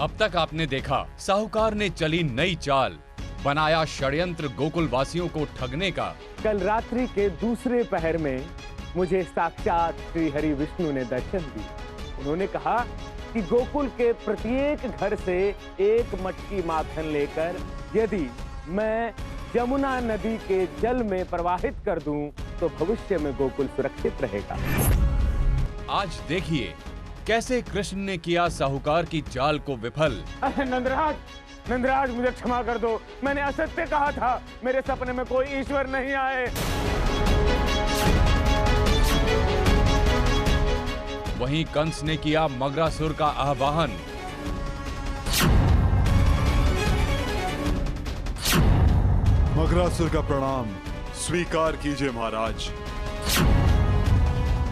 अब तक आपने देखा साहूकार ने चली नई चाल, बनाया षड्यंत्र गोकुल वासियों को ठगने का। कल रात्रि के दूसरे पहर में मुझे साक्षात श्री हरि विष्णु ने दर्शन दिए। उन्होंने कहा कि गोकुल के प्रत्येक घर से एक मटकी माखन लेकर यदि मैं यमुना नदी के जल में प्रवाहित कर दूं तो भविष्य में गोकुल सुरक्षित रहेगा। आज देखिए कैसे कृष्ण ने किया साहूकार की चाल को विफल। नंदराज, नंदराज मुझे क्षमा कर दो, मैंने असत्य कहा था, मेरे सपने में कोई ईश्वर नहीं आए। वहीं कंस ने किया मगरासुर का आवाहन। मगरासुर का प्रणाम स्वीकार कीजिए महाराज।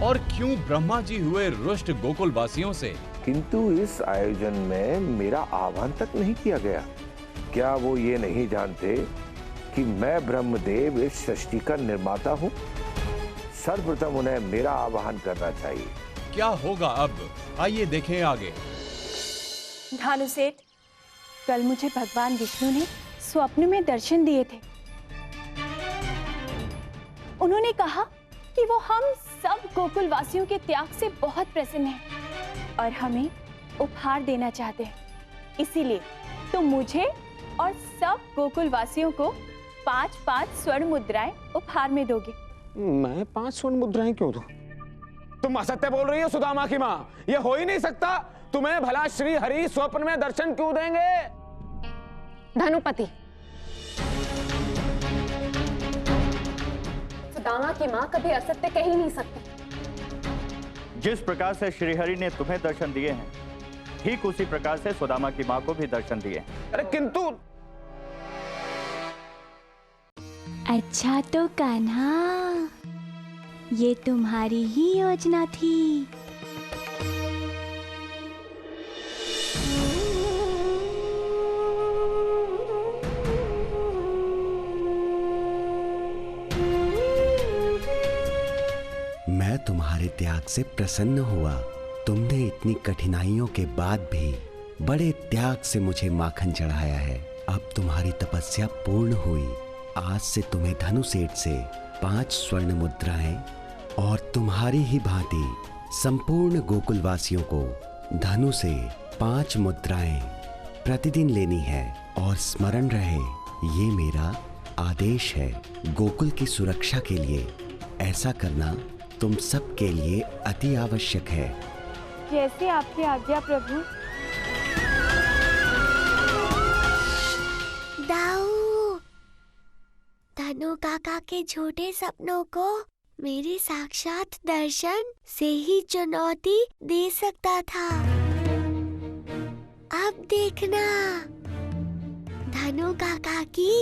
और क्यों ब्रह्मा जी हुए रुष्ट गोकुल वासियों से? किंतु इस आयोजन में मेरा आह्वान तक नहीं किया गया। क्या वो ये नहीं जानते कि मैं ब्रह्मदेव इस सृष्टि का निर्माता हूँ? सर्वप्रथम उन्हें मेरा आह्वान करना चाहिए। क्या होगा अब, आइए देखें आगे। भानुसेठ, कल मुझे भगवान विष्णु ने स्वप्न में दर्शन दिए थे। उन्होंने कहा कि वो हम सब गोकुल वासियों के त्याग से बहुत प्रसन्न हैं और हमें उपहार देना चाहते हैं। इसीलिए तुम मुझे और सब गोकुल वासियों को 5-5 स्वर्ण मुद्राएं उपहार में दोगे। मैं 5 स्वर्ण मुद्राएं क्यों दूं? तुम असत्य बोल रही हो सुदामा की माँ, ये हो ही नहीं सकता। तुम्हें भला श्री हरि स्वप्न में दर्शन क्यों देंगे? धनुपति, सुदामा की माँ कभी असत्य कह ही नहीं सकती। जिस प्रकार से श्रीहरि ने तुम्हें दर्शन दिए हैं, ठीक उसी प्रकार से सुदामा की माँ को भी दर्शन दिए। अरे किंतु। अच्छा तो कान्हा, ये तुम्हारी ही योजना थी। मैं तुम्हारे त्याग से प्रसन्न हुआ। तुमने इतनी कठिनाइयों के बाद भी बड़े त्याग से मुझे माखन चढ़ाया है। अब तुम्हारी तपस्या पूर्ण हुई। आज से तुम्हें धनुसेठ से 5 स्वर्ण मुद्राएं और तुम्हारी ही भांति संपूर्ण गोकुल वासियों को धनु से 5 मुद्राएं प्रतिदिन लेनी है। और स्मरण रहे, ये मेरा आदेश है। गोकुल की सुरक्षा के लिए ऐसा करना तुम सब के लिए अति आवश्यक है। जैसे आपकी आज्ञा प्रभु। दाऊ, धनु काका के झूठे सपनों को मेरे साक्षात दर्शन से ही चुनौती दे सकता था। अब देखना धनु काका की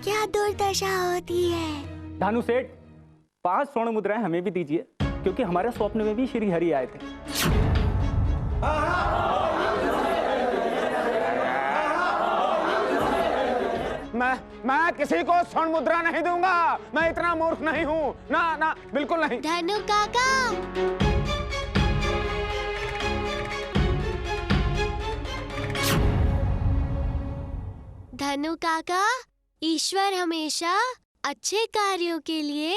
क्या दुर्दशा होती है। भानुसेठ, 5 स्वर्ण मुद्राएं हमें भी दीजिए, क्योंकि हमारे स्वप्न में भी श्री हरि आए थे। मैं किसी को स्वर्ण मुद्रा नहीं दूंगा। मैं इतना मूर्ख नहीं हूँ। ना ना, बिल्कुल नहीं। धनु काका, धनु काका, ईश्वर हमेशा अच्छे कार्यों के लिए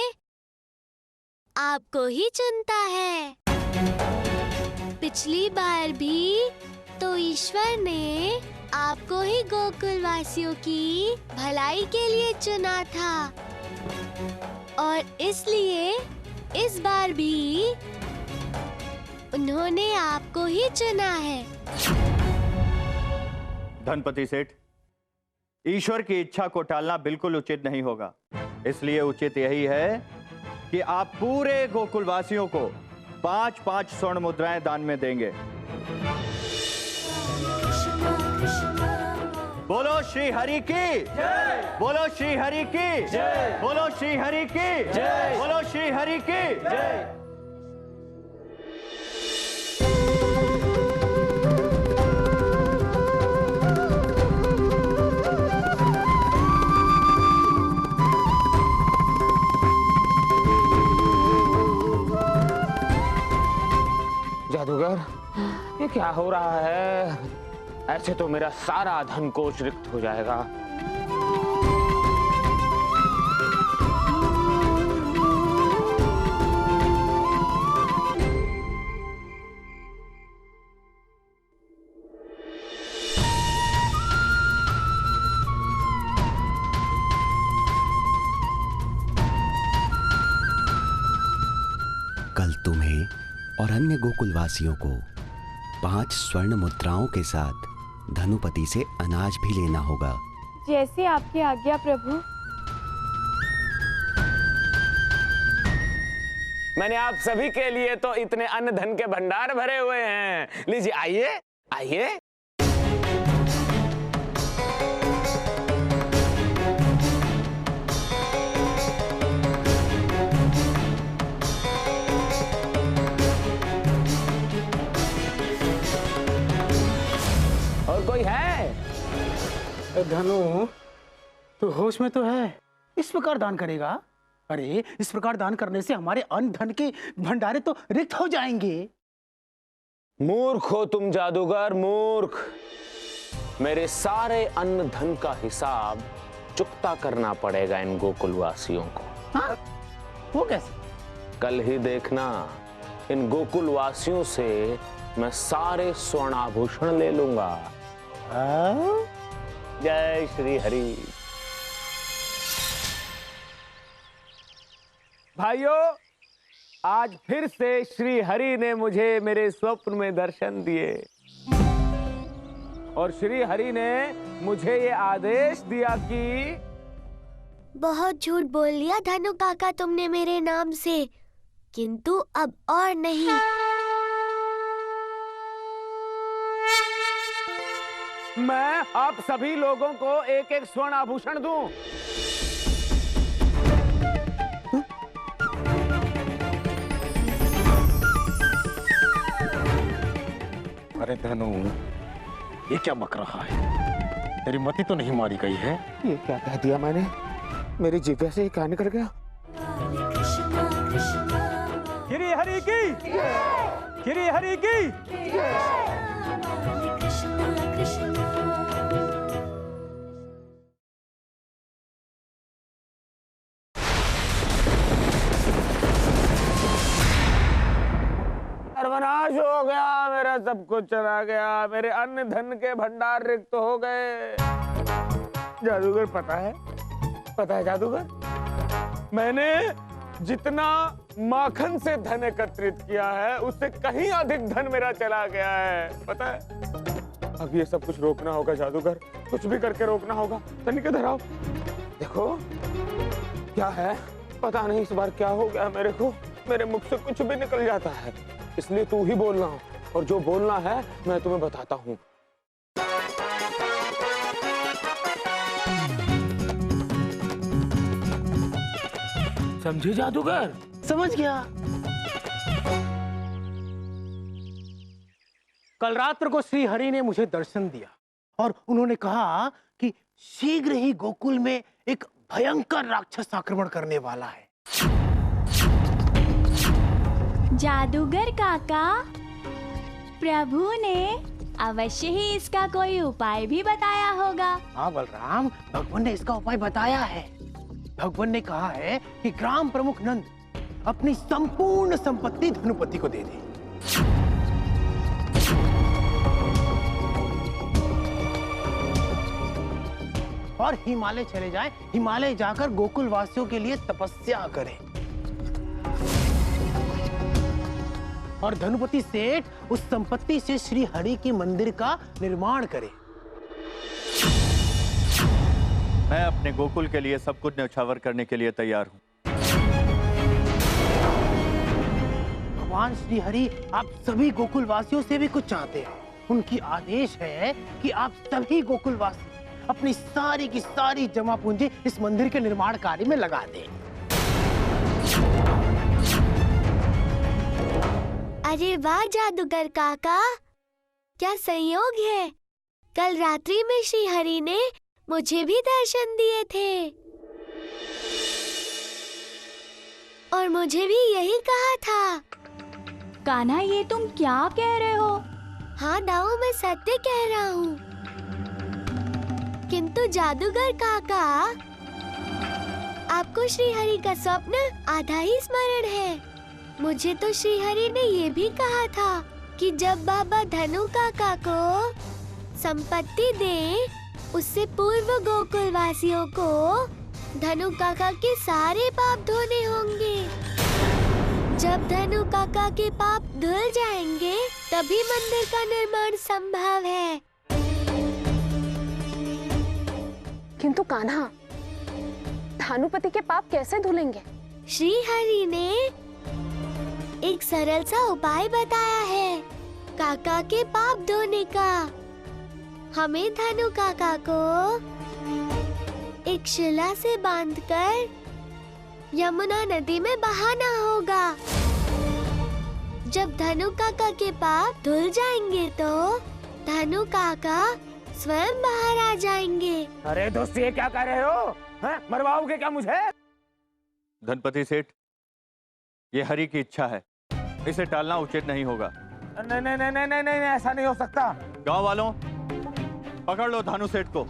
आपको ही चुनता है। पिछली बार भी तो ईश्वर ने आपको ही गोकुल वासियों की भलाई के लिए चुना था और इसलिए इस बार भी उन्होंने आपको ही चुना है। धनपति सेठ, ईश्वर की इच्छा को टालना बिल्कुल उचित नहीं होगा। इसलिए उचित यही है कि आप पूरे गोकुल वासियों को 5-5 स्वर्ण मुद्राएं दान में देंगे। बोलो श्री हरि की जय, बोलो श्री हरि की जय, बोलो श्री हरि की जय, बोलो श्री हरि की जय। जादूगर, ये क्या हो रहा है? ऐसे तो मेरा सारा धन कोष रिक्त हो जाएगा। कल तुम्हें और अन्य गोकुलवासियों को 5 स्वर्ण मुद्राओं के साथ धनुपति से अनाज भी लेना होगा। जैसे आपकी आज्ञा प्रभु। मैंने आप सभी के लिए तो इतने अन्न धन के भंडार भरे हुए हैं। लीजिए, आइए आइए। और कोई है? धनु, तू होश में तो है? इस प्रकार दान करेगा? अरे, इस प्रकार दान करने से हमारे अन्न धन के भंडारे तो रिक्त हो जाएंगे। मूर्ख हो तुम जादूगर, मूर्ख। मेरे सारे अन्न धन का हिसाब चुकता करना पड़ेगा इन गोकुलवासियों को। हाँ? वो कैसे? कल ही देखना, इन गोकुलवासियों से मैं सारे स्वर्णाभूषण ले लूंगा। जय श्री हरि। भाइयों, आज फिर से श्री हरि ने मुझे मेरे स्वप्न में दर्शन दिए और श्री हरि ने मुझे ये आदेश दिया कि बहुत झूठ बोल लिया धनु काका तुमने मेरे नाम से, किंतु अब और नहीं। मैं आप सभी लोगों को एक एक स्वर्ण आभूषण दूं। अरे धनु, ये क्या बक रहा है? तेरी मति तो नहीं मारी गई है? ये क्या कह दिया मैंने? मेरी जिह्वा से ये क्या निकल गया? श्री हरि की, श्री हरि की। सर्वनाश हो गया, मेरा सब कुछ चला गया, मेरे अन्न धन के भंडार रिक्त हो गए। जादूगर, पता है जादूगर, मैंने जितना माखन से धन एकत्रित किया है उससे कहीं अधिक धन मेरा चला गया है, पता है? अब ये सब कुछ रोकना होगा जादूगर, कुछ भी करके रोकना होगा। तनिक इधर आओ, देखो क्या है, पता नहीं इस बार क्या हो गया मेरे को। मेरे मुख से कुछ भी निकल जाता है, इसलिए तू ही बोलना, और जो बोलना है मैं तुम्हें बताता हूँ। समझे जादूगर? समझ गया। कल रात्र को श्री हरि ने मुझे दर्शन दिया और उन्होंने कहा कि शीघ्र ही गोकुल में एक भयंकर राक्षस आक्रमण करने वाला है। जादूगर काका, प्रभु ने अवश्य ही इसका कोई उपाय भी बताया होगा। हाँ बलराम, भगवान ने इसका उपाय बताया है। भगवान ने कहा है कि ग्राम प्रमुख नंद अपनी संपूर्ण संपत्ति धनुपति को दे दे। और हिमालय चले जाएं, हिमालय जाकर गोकुल वासियों के लिए तपस्या करें। और धनुपति सेठ उस संपत्ति से श्री हरि के मंदिर का निर्माण करे। मैं अपने गोकुल के लिए सब कुछ न्यौछावर करने के लिए तैयार हूँ। भगवान श्री हरि आप सभी गोकुल वासियों से भी कुछ चाहते हैं। उनकी आदेश है कि आप सभी गोकुल वासी अपनी सारी की सारी जमा पूंजी इस मंदिर के निर्माण कार्य में लगा दें। अरे वाह जादूगर काका, क्या संयोग है। कल रात्रि में श्री हरि ने मुझे भी दर्शन दिए थे और मुझे भी यही कहा था। कान्हा, ये तुम क्या कह रहे हो? हाँ दाऊ, मैं सत्य कह रहा हूँ। किंतु जादूगर काका, आपको श्रीहरि का स्वप्न आधा ही स्मरण है। मुझे तो श्रीहरि ने ये भी कहा था कि जब बाबा धनु काका को संपत्ति दे, उससे पूर्व गोकुल वासियों को धनु काका के सारे पाप धोने होंगे। जब धनु काका के पाप धुल जाएंगे, तभी मंदिर का निर्माण संभव है। किंतु कान्हा, भानुपति के पाप कैसे धुलेंगे? श्री हरि ने एक सरल सा उपाय बताया है काका के पाप धोने का। हमें धनु काका को एक शिला से बांधकर यमुना नदी में बहाना होगा। जब धनु काका के पाप धुल जाएंगे तो धनु काका स्वयं बाहर आ जाएंगे। अरे दोस्त, ये क्या कर रहे हो? मरवाओगे क्या मुझे? धनपति सेठ, ये हरि की इच्छा है, इसे टालना उचित नहीं होगा। नहीं नहीं नहीं नहीं नहीं, ऐसा नहीं हो सकता। गांव वालों, पकड़ लो धानु सेठ को।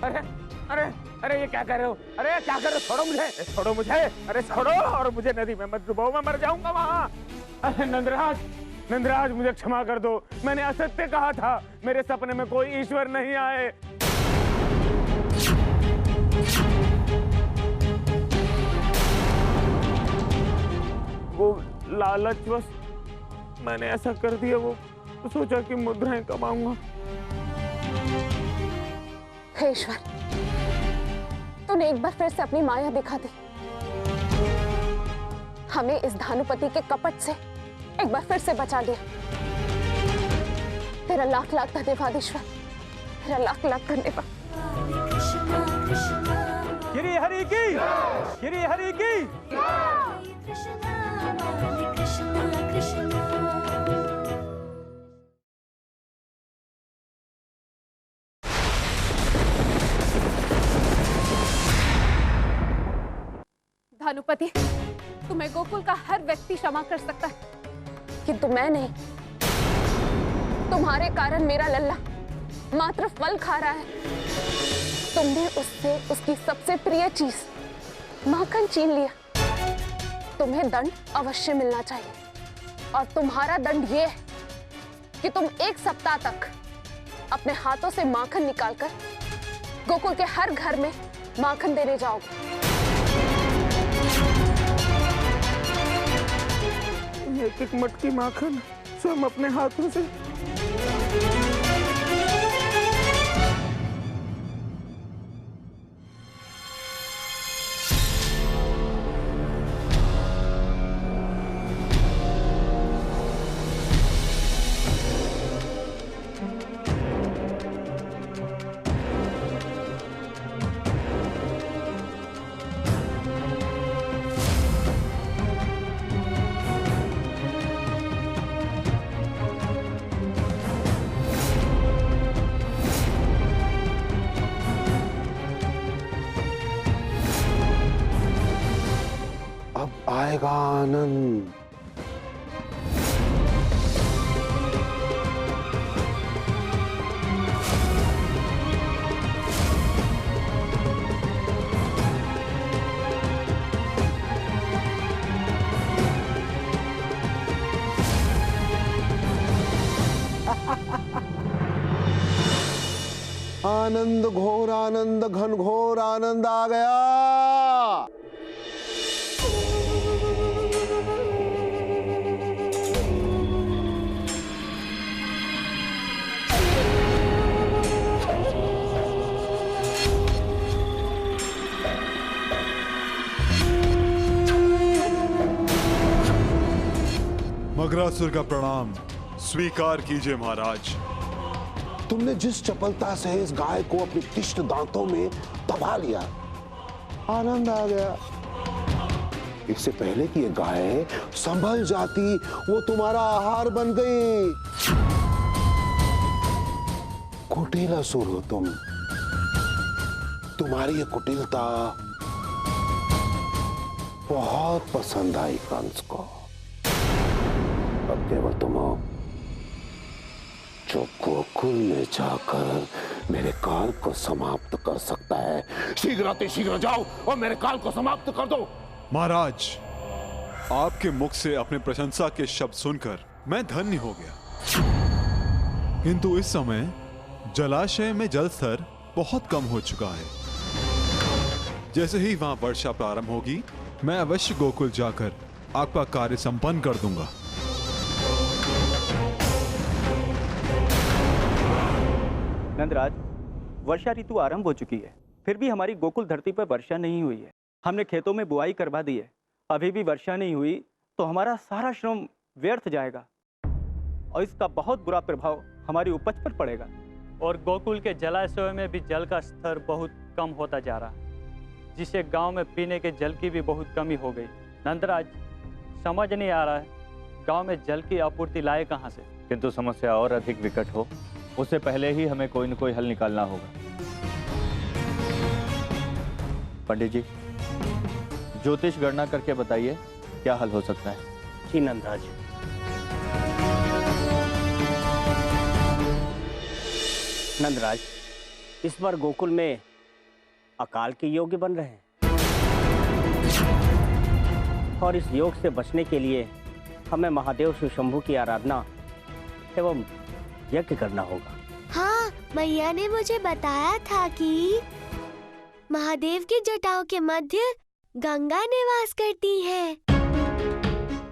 अरे अरे अरे, ये क्या कर रहे हो? अरे क्या कर रहे हो? छोड़ो मुझे, छोड़ो मुझे, अरे छोड़ो, और मुझे नदी में मत डुबाओ, मैं मर जाऊंगा वहाँ। अरे नंदराज, नंदराज मुझे क्षमा कर दो, मैंने असत्य कहा था, मेरे सपने में कोई ईश्वर नहीं आए। वो लालचवश मैंने ऐसा कर दिया, वो सोचा कि मुद्राएं कमाऊंगा। हे ईश्वर, तूने एक बार फिर से अपनी माया दिखा दी। हमें इस भानुपति के कपट से एक बार फिर से बचा लिया। तेरा लाख लाख धन्यवाद ईश्वर, तेरा लाख लाख धन्यवाद। श्री हरि की, श्री हरि की। भानुपति, तुम्हें गोकुल का हर व्यक्ति क्षमा कर सकता है, किंतु मैं नहीं। तुम्हारे कारण मेरा लल्ला मात्र फल खा रहा है। तुमने उससे उसकी सबसे प्रिय चीज माखन छीन लिया। तुम्हें दंड अवश्य मिलना चाहिए, और तुम्हारा दंड ये है कि तुम 1 सप्ताह तक अपने हाथों से माखन निकालकर गोकुल के हर घर में माखन देने जाओगे। एक मटकी माखन स्वयं अपने हाथों से। आएगा आनंद। आनंद, घोर आनंद, घन घोर आनंद आ गया। मगरासुर का प्रणाम स्वीकार कीजिए महाराज। तुमने जिस चपलता से इस गाय को अपने तीक्ष्ण दांतों में दबा लिया, आनंद आ गया। इससे पहले कि ये गाय संभल जाती, वो तुम्हारा आहार बन गई। कुटिल असुर हो तुम। तुम्हारी ये कुटिलता बहुत पसंद आई कंस को। केवल तुम हो जो गोकुल में जाकर मेरे काल को समाप्त कर सकता है। शीघ्र जाओ और मेरे काल को समाप्त कर दो। महाराज, आपके मुख से अपने प्रशंसा के शब्द सुनकर मैं धन्य हो गया, किंतु इस समय जलाशय में जल स्तर बहुत कम हो चुका है। जैसे ही वहां वर्षा प्रारंभ होगी, मैं अवश्य गोकुल जाकर आपका कार्य संपन्न कर दूंगा। नंदराज, वर्षा ऋतु आरंभ हो चुकी है, फिर भी हमारी गोकुल धरती पर वर्षा नहीं हुई है। हमने खेतों में बुआई करवा दी है, अभी भी वर्षा नहीं हुई तो हमारा सारा श्रम व्यर्थ जाएगा और इसका बहुत बुरा प्रभाव हमारी उपज पर पड़ेगा। और गोकुल के जलाशयों में भी जल का स्तर बहुत कम होता जा रहा है, जिससे गांव में पीने के जल की भी बहुत कमी हो गई। नंदराज, समझ नहीं आ रहा है गांव में जल की आपूर्ति लाए कहां से। किंतु समस्या और अधिक विकट हो उससे पहले ही हमें कोई न कोई हल निकालना होगा। पंडित जी, ज्योतिष गणना करके बताइए क्या हल हो सकता है। जी नंदराज। नंदराज, इस बार गोकुल में अकाल के योग बन रहे हैं और इस योग से बचने के लिए हमें महादेव शिव शंभू की आराधना एवं यज्ञ करना होगा। हाँ, मैया ने मुझे बताया था कि महादेव की जटाओं के मध्य गंगा निवास करती है।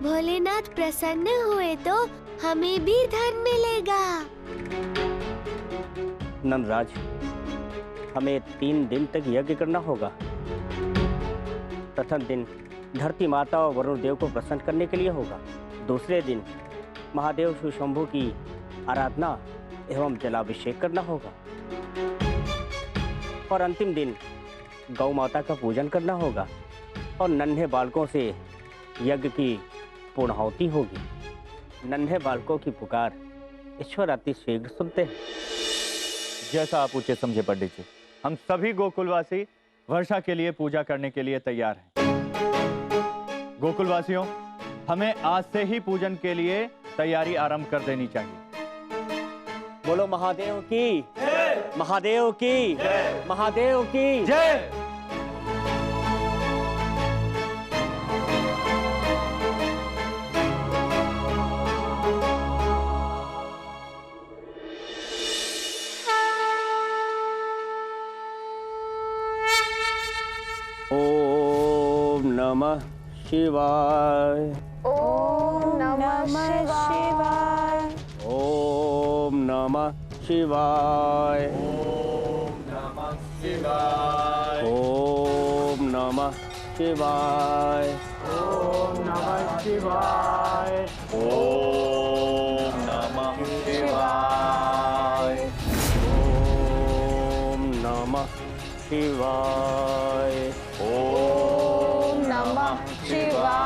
भोलेनाथ प्रसन्न हुए तो हमें भी धन मिलेगा। नंदराज, हमें 3 दिन तक यज्ञ करना होगा। प्रथम दिन धरती माता और वरुण देव को प्रसन्न करने के लिए होगा। दूसरे दिन महादेव शिव शंभू की आराधना एवं जलाभिषेक करना होगा और अंतिम दिन गौ माता का पूजन करना होगा और नन्हे बालकों से यज्ञ की पूर्णाहुति होगी। नन्हे बालकों की पुकार ईश्वर अति शीघ्र सुनते हैं। जैसा आप उचित समझे पंडित जी, हम सभी गोकुलवासी वर्षा के लिए पूजा करने के लिए तैयार हैं। गोकुलवासियों, हमें आज से ही पूजन के लिए तैयारी आरंभ कर देनी चाहिए। बोलो महादेव की जय, महादेव की जय, महादेव की जय। ओम नमः शिवाय। ओम नमः शिवाय। ओम नमः शिवाय। ओम नमः शिवाय। ओम नमः शिवाय। ओम नमः शिवाय। ओम नमः शिवाय। ओम नमः शिवाय।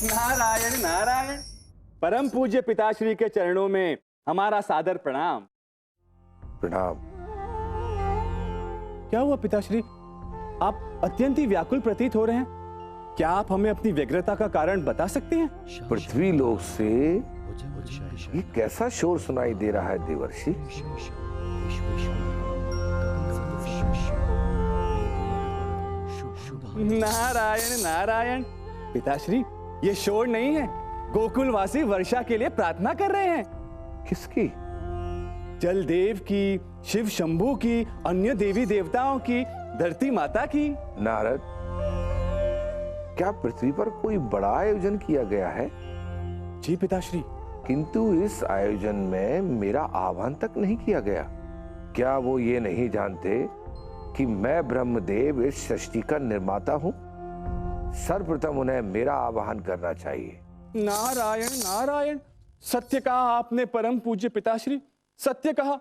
नारायण नारायण। परम पूज्य पिताश्री के चरणों में हमारा सादर प्रणाम। प्रणाम। क्या हुआ पिताश्री, आप अत्यंत ही व्याकुल प्रतीत हो रहे हैं। क्या आप हमें अपनी व्यग्रता का कारण बता सकते हैं? पृथ्वी लोक से ये कैसा शोर सुनाई दे रहा है देवर्षि? नारायण नारायण। पिताश्री, ये शोर नहीं है, गोकुलवासी वर्षा के लिए प्रार्थना कर रहे हैं। किसकी? जल देव की, शिव शंभू की, अन्य देवी देवताओं की, धरती माता की। नारद, क्या पृथ्वी पर कोई बड़ा आयोजन किया गया है? जी पिताश्री। किंतु इस आयोजन में मेरा आह्वान तक नहीं किया गया। क्या वो ये नहीं जानते कि मैं ब्रह्मदेव इस सृष्टि का निर्माता हूं? सर्वप्रथम उन्हें मेरा आह्वान करना चाहिए। नारायण नारायण। सत्य कहा आपने परम पूज्य पिताश्री, सत्य कहा।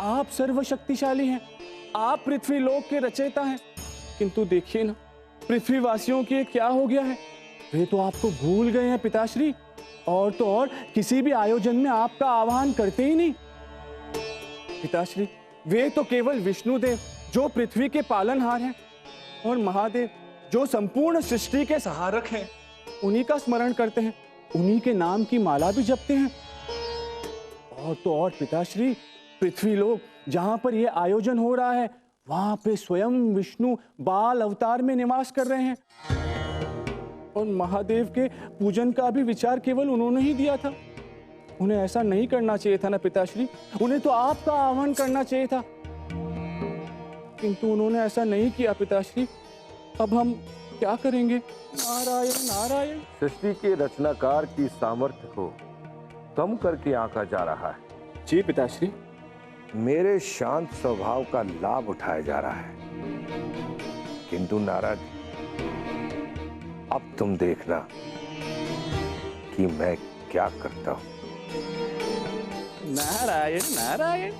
आप सर्वशक्तिशाली हैं, आप पृथ्वी लोक के रचयिता हैं। किंतु देखिए ना, पृथ्वीवासियों के क्या हो गया है। वे तो आपको भूल गए हैं पिताश्री, और तो और किसी भी आयोजन में आपका आह्वान करते ही नहीं। पिताश्री, वे तो केवल विष्णुदेव जो पृथ्वी के पालनहार हैं, और महादेव जो संपूर्ण सृष्टि के सहारक हैं, उन्हीं का स्मरण करते हैं, उन्हीं के नाम की माला भी जपते हैं। और तो और पिताश्री, पृथ्वी लोक जहां पर यह आयोजन हो रहा है, वहां पे स्वयं विष्णु बाल अवतार में निवास कर रहे हैं। और महादेव के पूजन का भी विचार केवल उन्होंने ही दिया था। उन्हें ऐसा नहीं करना चाहिए था ना पिताश्री, उन्हें तो आपका आह्वान करना चाहिए था, किंतु उन्होंने ऐसा नहीं किया पिताश्री। अब हम क्या करेंगे? नारायण नारायण। सृष्टि के रचनाकार की सामर्थ्य को कम करके आंका जा रहा है। जी पिताश्री। मेरे शांत स्वभाव का लाभ उठाया जा रहा है, किंतु नारद, अब तुम देखना कि मैं क्या करता हूं। नारायण नारायण।